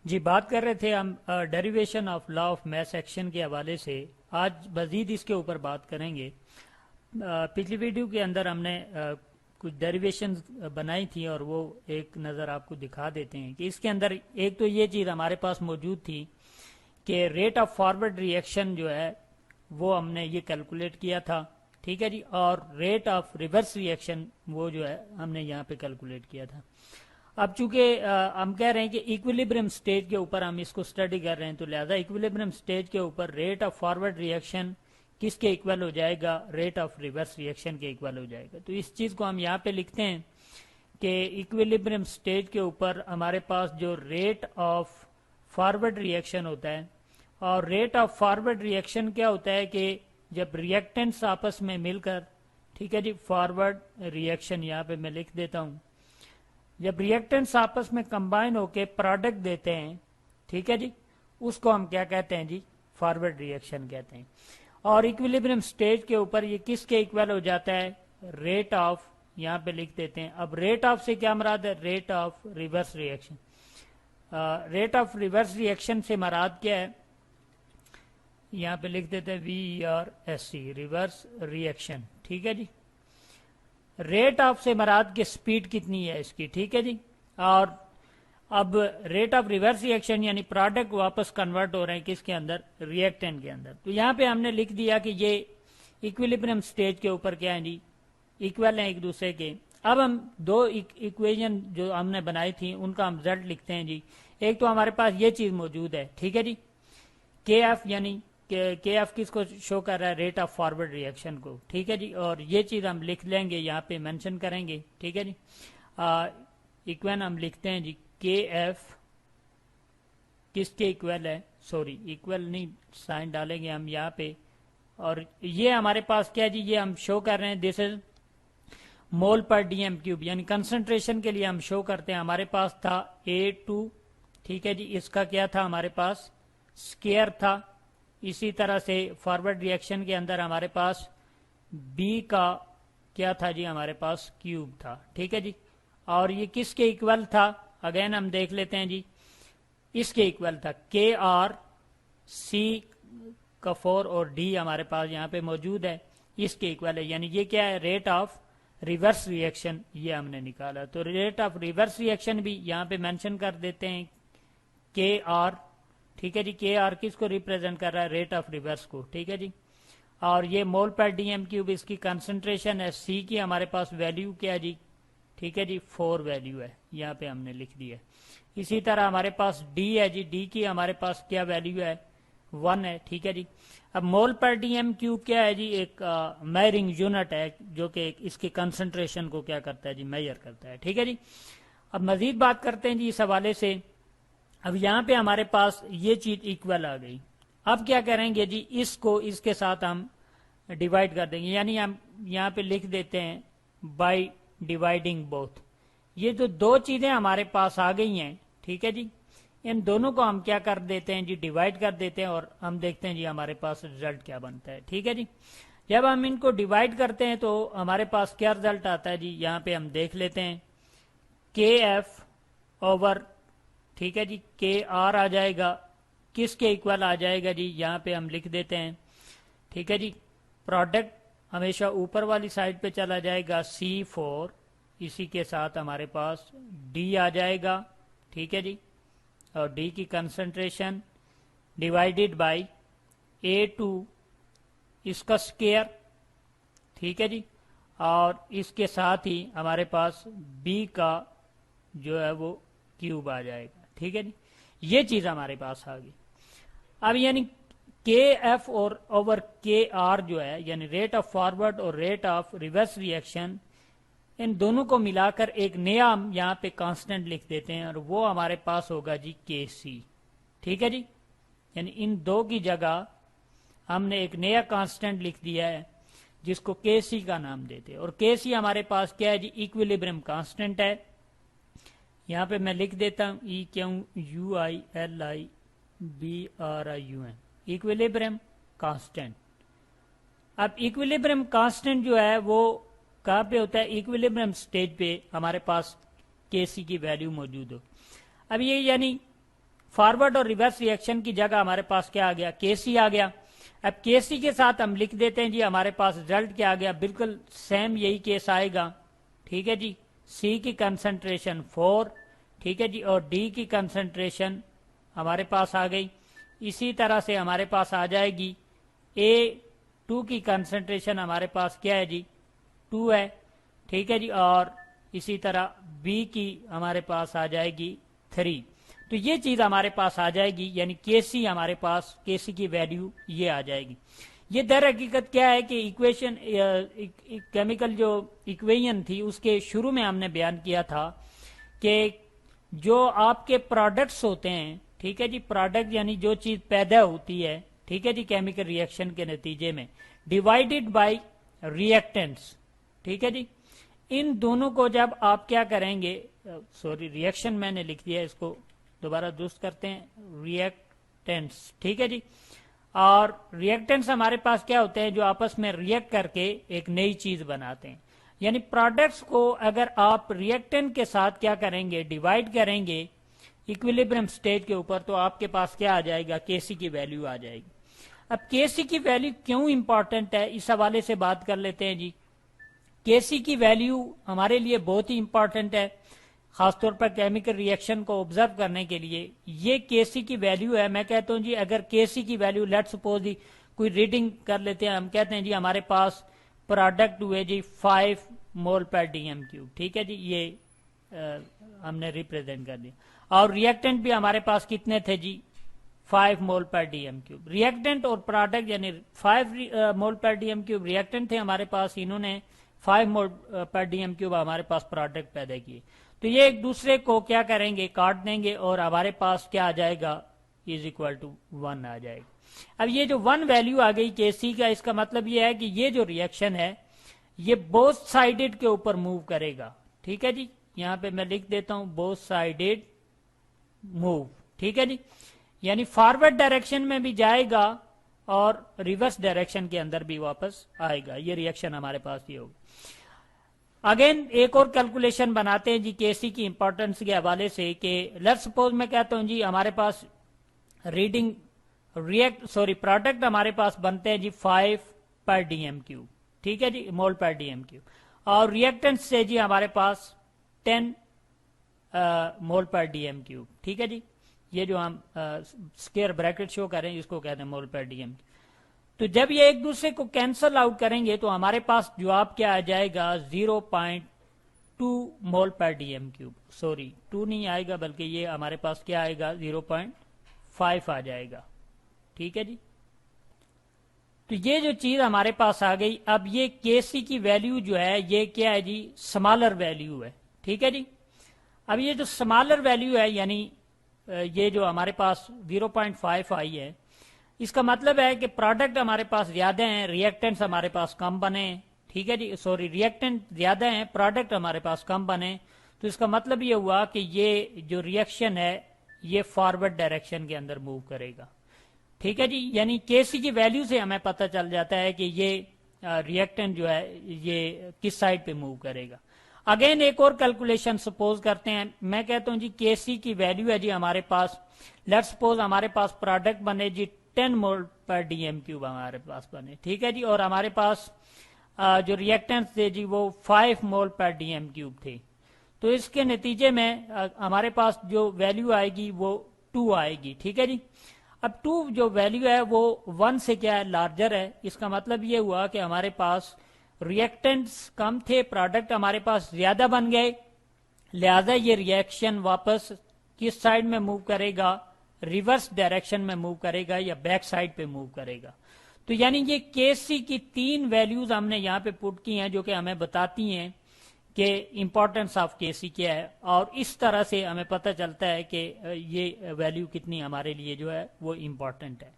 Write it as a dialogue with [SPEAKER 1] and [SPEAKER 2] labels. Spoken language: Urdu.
[SPEAKER 1] جی بات کر رہے تھے ہم derivation of law of mass action کے حوالے سے. آج مزید اس کے اوپر بات کریں گے. پچھلی ویڈیو کے اندر ہم نے کچھ ڈیریویشن بنائی تھی اور وہ ایک نظر آپ کو دکھا دیتے ہیں کہ اس کے اندر ایک تو یہ چیز ہمارے پاس موجود تھی کہ rate of forward reaction جو ہے وہ ہم نے یہ کیلکولیٹ کیا تھا. ٹھیک ہے جی. اور rate of reverse reaction وہ جو ہے ہم نے یہاں پہ کیلکولیٹ کیا تھا. اب چونکہ ہم کہہ رہے ہیں کہ ایکویلیبریم سٹیج کے اوپر ہم اس کو سٹڈی کر رہے ہیں تو لہذا ایکویلیبریم سٹیج کے اوپر rate of forward reaction کس کے ایکول ہو جائے گا؟ Rate of reverse reaction کے ایکول ہو جائے گا. تو اس چیز کو ہم یہاں پہ لکھتے ہیں کہ ایکویلیبریم سٹیج کے اوپر ہمارے پاس جو rate of forward reaction ہوتا ہے، اور rate of forward reaction کیا ہوتا ہے کہ جب ریئیکٹنٹس آپس میں مل کر، ٹھیک ہے جی، فارورڈ ری ایکشن یہاں پہ میں لکھ دیتا ہوں، جب ریئیکٹنٹس آپس میں کمبائن ہو کے پروڈکٹ دیتے ہیں، ٹھیک ہے جی، اس کو ہم کیا کہتے ہیں جی؟ فارورڈ ری ایکشن کہتے ہیں. اور ایکویلیبریم سٹیج کے اوپر یہ کس کے ایکول ہو جاتا ہے؟ ریٹ آف، یہاں پہ لکھ دیتے ہیں. اب ریٹ آف سے کیا مراد ہے؟ Rate of reverse reaction. Rate of reverse reaction سے مراد کیا ہے؟ یہاں پہ لکھ دیتے ہیں V R S C, reverse reaction. ٹھیک ہے جی. ریٹ آف سے مراد کی سپیڈ کتنی ہے اس کی. ٹھیک ہے جی. اور اب rate of reverse reaction یعنی پروڈکٹ واپس کنورٹ ہو رہے ہیں کس کے اندر؟ ریئیکٹنٹ کے اندر. تو یہاں پہ ہم نے لکھ دیا کہ یہ ایکویلیبریم سٹیج کے اوپر کیا ہے جی؟ ایکول ہیں ایک دوسرے کے. اب ہم دو ایکویژن جو ہم نے بنائی تھی ان کا ہم رزلٹ لکھتے ہیں جی. ایک تو ہمارے پاس یہ چیز موجود ہے، ٹھیک ہے جی، کے ایف، یعنی کے ایف کس کو شو کر رہا ہے؟ Rate of forward reaction کو. ٹھیک ہے جی. اور یہ چیز ہم لکھ لیں گے، یہاں پہ مینشن کریں گے. ٹھیک ہے جی. ایکوین ہم لکھتے ہیں جی کے ایف کس کے ایکول ہے؟ سوری ایکول نہیں، سائن ڈالیں گے ہم یہاں پہ. اور یہ ہمارے پاس کیا جی؟ یہ ہم شو کر رہے ہیں دس از مول پر ڈی ایم کیوب، یعنی کنسنٹریشن کے لیے ہم شو کرتے ہیں. ہمارے پاس تھا A2، ٹھیک ہے جی، اس کا کیا تھا ہمارے پاس؟ اسکیئر تھا. اسی طرح سے فارورڈ ری ایکشن کے اندر ہمارے پاس بی کا کیا تھا جی؟ ہمارے پاس کیوب تھا. ٹھیک ہے جی. اور یہ کس کے ایکول تھا؟ اگین ہم دیکھ لیتے ہیں جی. اس کے ایکول تھا کے آر، سی کا 4 اور ڈی ہمارے پاس یہاں پہ موجود ہے، اس کے ایکول ہے. یعنی یہ کیا ہے؟ Rate of reverse reaction یہ ہم نے نکالا. تو rate of reverse reaction بھی یہاں پہ مینشن کر دیتے ہیں کے آر. ٹھیک ہے جی. کے آر کس کو ریپرزینٹ کر رہا ہے؟ ریٹ آف ریورس کو. ٹھیک ہے جی. اور یہ مول پر ڈی ایم کیوب اس کی کنسنٹریشن ہے. سی کی ہمارے پاس ویلیو کیا جی؟ ٹھیک ہے جی، 4 ویلیو ہے، یہاں پہ ہم نے لکھ دیا. اسی طرح ہمارے پاس ڈی ہے جی. ڈی کی ہمارے پاس کیا ویلیو ہے؟ 1 ہے. ٹھیک ہے جی. اب مول پر ڈی ایم کیوب کیا ہے جی؟ ایک میئرنگ یونٹ ہے جو کہ اس کی کنسنٹریشن کو کیا کرتا ہے جی؟ میئر کرتا ہے. ٹھیک ہے جی. اب مزید بات کرتے ہیں جی اس حوالے سے. اب یہاں پہ ہمارے پاس یہ چیز ایکول آ گئی. اب کیا کریں گے جی؟ اس کو اس کے ساتھ ہم ڈیوائڈ کر دیں گے، یعنی ہم یہاں پہ لکھ دیتے ہیں بائی ڈیوائڈنگ بوتھ. یہ جو دو چیزیں ہمارے پاس آ گئی ہیں، ٹھیک ہے جی، ان دونوں کو ہم کیا کر دیتے ہیں جی؟ ڈیوائڈ کر دیتے ہیں. اور ہم دیکھتے ہیں جی ہمارے پاس رزلٹ کیا بنتا ہے. ٹھیک ہے جی. جب ہم ان کو ڈیوائڈ کرتے ہیں تو ہمارے پاس کیا رزلٹ آتا ہے جی؟ یہاں پہ ہم دیکھ لیتے ہیں کے ایف اوور، ٹھیک ہے جی، کے آر آ جائے گا. کس کے ایکول آ جائے گا جی؟ یہاں پہ ہم لکھ دیتے ہیں. ٹھیک ہے جی. پروڈکٹ ہمیشہ اوپر والی سائڈ پہ چلا جائے گا، C4، اسی کے ساتھ ہمارے پاس ڈی آ جائے گا. ٹھیک ہے جی. اور ڈی کی کنسنٹریشن ڈیوائڈیڈ بائی A2 اس کا اسکیئر. ٹھیک ہے جی. اور اس کے ساتھ ہی ہمارے پاس بی کا جو ہے وہ کیوب آ جائے گا. ٹھیک ہے جی. یہ چیز ہمارے پاس آ گئی. اب یعنی کے ایف اور اوور کے آر جو ہے، یعنی ریٹ آف فارورڈ اور rate of reverse reaction, ان دونوں کو ملا کر ایک نیا ہم یہاں پہ کانسٹنٹ لکھ دیتے ہیں، اور وہ ہمارے پاس ہوگا جی کے سی. ٹھیک ہے جی. یعنی ان دو کی جگہ ہم نے ایک نیا کانسٹنٹ لکھ دیا ہے جس کو کے سی کا نام دیتے ہیں. اور کے سی ہمارے پاس کیا ہے جی؟ ایکویلیبریم کانسٹنٹ ہے. یہاں پہ میں لکھ دیتا ہوں EQUILIBRIUM، ایکویلیبریم کانسٹنٹ. اب ایکویلیبریم کانسٹنٹ جو ہے وہ کہاں پہ ہوتا ہے؟ ایکویلیبریم سٹیج پہ ہمارے پاس کے سی کی ویلیو موجود ہو. اب یہ یعنی فارورڈ اور ریورس ریئیکشن کی جگہ ہمارے پاس کیا آ گیا؟ کے سی آ گیا. اب کے سی کے ساتھ ہم لکھ دیتے ہیں جی ہمارے پاس رزلٹ کیا آ گیا؟ بالکل سیم یہی کیس آئے گا. ٹھیک ہے جی، سی کی کنسنٹریشن 4. ٹھیک ہے جی، اور ڈی کی کنسنٹریشن ہمارے پاس آ گئی. اسی طرح سے ہمارے پاس آ جائے گی A2 کی کنسنٹریشن ہمارے پاس کیا ہے جی؟ 2 ہے. ٹھیک ہے جی، اور اسی طرح بی کی ہمارے پاس آ جائے گی 3. تو یہ چیز ہمارے پاس آ جائے گی، یعنی کے سی ہمارے پاس، کے سی کی ویلیو یہ آ جائے گی. یہ در حقیقت کیا ہے کہ ایکویشن کیمیکل جو ایکویشن تھی اس کے شروع میں ہم نے بیان کیا تھا کہ جو آپ کے پروڈکٹس ہوتے ہیں، ٹھیک ہے جی، پروڈکٹ یعنی جو چیز پیدا ہوتی ہے، ٹھیک ہے جی، کیمیکل ریئیکشن کے نتیجے میں، ڈیوائیڈڈ بائی ریئیکٹنٹس. ٹھیک ہے جی، ان دونوں کو جب آپ کیا کریں گے، سوری ریئیکشن میں نے لکھ دیا، اس کو دوبارہ درست کرتے ہیں، ریئیکٹنٹس. ٹھیک ہے جی، اور ریئیکٹنٹس ہمارے پاس کیا ہوتے ہیں؟ جو آپس میں ریئیکٹ کر کے ایک نئی چیز بناتے ہیں. یعنی پروڈکٹس کو اگر آپ ریئیکٹنٹ کے ساتھ کیا کریں گے؟ ڈیوائڈ کریں گے ایکویلیبریم سٹیج کے اوپر، تو آپ کے پاس کیا آ جائے گا؟ کے سی کی ویلیو آ جائے گی. اب کے سی کی ویلیو کیوں امپورٹنٹ ہے، اس حوالے سے بات کر لیتے ہیں جی. کے سی کی ویلیو ہمارے لیے بہت ہی امپورٹنٹ ہے، خاص طور پر کیمیکل ریئیکشن کو آبزرو کرنے کے لیے. یہ کے سی کی ویلیو ہے. میں کہتا ہوں جی اگر کے سی کی ویلیو لیٹ سپوز دی کوئی ریڈنگ کر لیتے ہیں، ہم کہتے ہیں جی ہمارے پاس پروڈکٹ ہوئے جی 5 مول پر ڈی ایم کیوب. ٹھیک ہے جی، یہ ہم نے ریپرزینٹ کر دیا. اور ریئیکٹنٹ بھی ہمارے پاس کتنے تھے جی؟ 5 مول پر ڈی ایم کیوب. ریئیکٹنٹ اور پروڈکٹ یعنی 5 مول پر ڈی ایم کیوب ریئیکٹنٹ تھے ہمارے پاس، انہوں نے 5 مول پر ڈی ایم کیوب ہمارے پاس پروڈکٹ پیدا کیے. تو یہ ایک دوسرے کو کیا کریں گے؟ کاٹ دیں گے، اور ہمارے پاس کیا آ جائے گا؟ از اکول ٹو 1 آ جائے گا. اب یہ جو 1 ویلیو آ گئی کے سی کا، اس کا مطلب یہ ہے کہ یہ جو ریئیکشن ہے یہ بوتھ سائیڈڈ کے اوپر موو کرے گا. ٹھیک ہے جی، یہاں پہ میں لکھ دیتا ہوں بوتھ سائیڈڈ موو. ٹھیک ہے جی، یعنی فارورڈ ڈائریکشن میں بھی جائے گا اور ریورس ڈائریکشن کے اندر بھی واپس آئے گا. یہ ریئیکشن ہمارے پاس یہ ہوگا. اگین ایک اور کیلکولیشن بناتے ہیں جی کے سی کی امپورٹنس کے حوالے سے، کہ لیٹ سپوز میں کہتا ہوں جی ہمارے پاس ریڈنگ پروڈکٹ ہمارے پاس بنتے ہیں جی 5 پر ڈی ایم کیوب. ٹھیک ہے جی، مول پر ڈی ایم کیوب. اور ریئیکٹنٹ سے جی ہمارے پاس 10 مول پر ڈی ایم کیوب. ٹھیک ہے جی، یہ جو ہم اسکیئر بریکٹ شو کریں اس کو کہتے ہیں مول پر ڈی ایم کیوب. تو جب یہ ایک دوسرے کو کینسل آؤٹ کریں گے تو ہمارے پاس جواب کیا آ جائے گا؟ 0.2 مول پر ڈی ایم کیوب. سوری 2 نہیں آئے گا، بلکہ یہ ہمارے پاس کیا آئے گا؟ 0.5 آ جائے گا. ٹھیک ہے جی، تو یہ جو چیز ہمارے پاس آ گئی. اب یہ کے سی کی ویلیو جو ہے یہ کیا ہے جی؟ سمالر ویلیو ہے. ٹھیک ہے جی، اب یہ جو سمالر ویلیو ہے، یعنی یہ جو ہمارے پاس 0.5 آئی ہے، اس کا مطلب ہے کہ پروڈکٹ ہمارے پاس زیادہ ہیں، ریئیکٹنٹس ہمارے پاس کم بنے. ٹھیک ہے جی، سوری ریئیکٹنٹ زیادہ ہیں، پروڈکٹ ہمارے پاس کم بنے. تو اس کا مطلب یہ ہوا کہ یہ جو ریئیکشن ہے یہ فارورڈ ڈائریکشن کے اندر موو کرے گا. ٹھیک ہے جی، یعنی کے سی کی ویلیو سے ہمیں پتہ چل جاتا ہے کہ یہ ریئیکٹنٹ جو ہے یہ کس سائڈ پہ موو کرے گا. اگین ایک اور کیلکولیشن سپوز کرتے ہیں. میں کہتا ہوں جی کے سی کی ویلیو ہے جی ہمارے پاس، لیٹ سپوز ہمارے پاس پروڈکٹ بنے جی 10 مول پر ڈی ایم کیوب ہمارے پاس بنے. ٹھیک ہے جی، اور ہمارے پاس جو ریئیکٹنٹ تھے جی وہ 5 مول پر ڈی ایم کیوب تھے. تو اس کے نتیجے میں ہمارے پاس جو ویلیو آئے گی وہ 2 آئے گی. ٹھیک ہے جی، اب 2 جو ویلیو ہے وہ 1 سے کیا ہے؟ لارجر ہے. اس کا مطلب یہ ہوا کہ ہمارے پاس ریئیکٹنٹس کم تھے، پروڈکٹ ہمارے پاس زیادہ بن گئے، لہذا یہ ریئیکشن واپس کس سائڈ میں موو کرے گا؟ ریورس ڈائریکشن میں موو کرے گا یا بیک سائڈ پہ موو کرے گا. تو یعنی یہ کے سی کی 3 ویلیوز ہم نے یہاں پہ پٹ کی ہیں جو کہ ہمیں بتاتی ہیں کہ امپورٹنس آف کے سی کیا ہے، اور اس طرح سے ہمیں پتہ چلتا ہے کہ یہ ویلیو کتنی ہمارے لیے جو ہے وہ امپورٹنٹ ہے.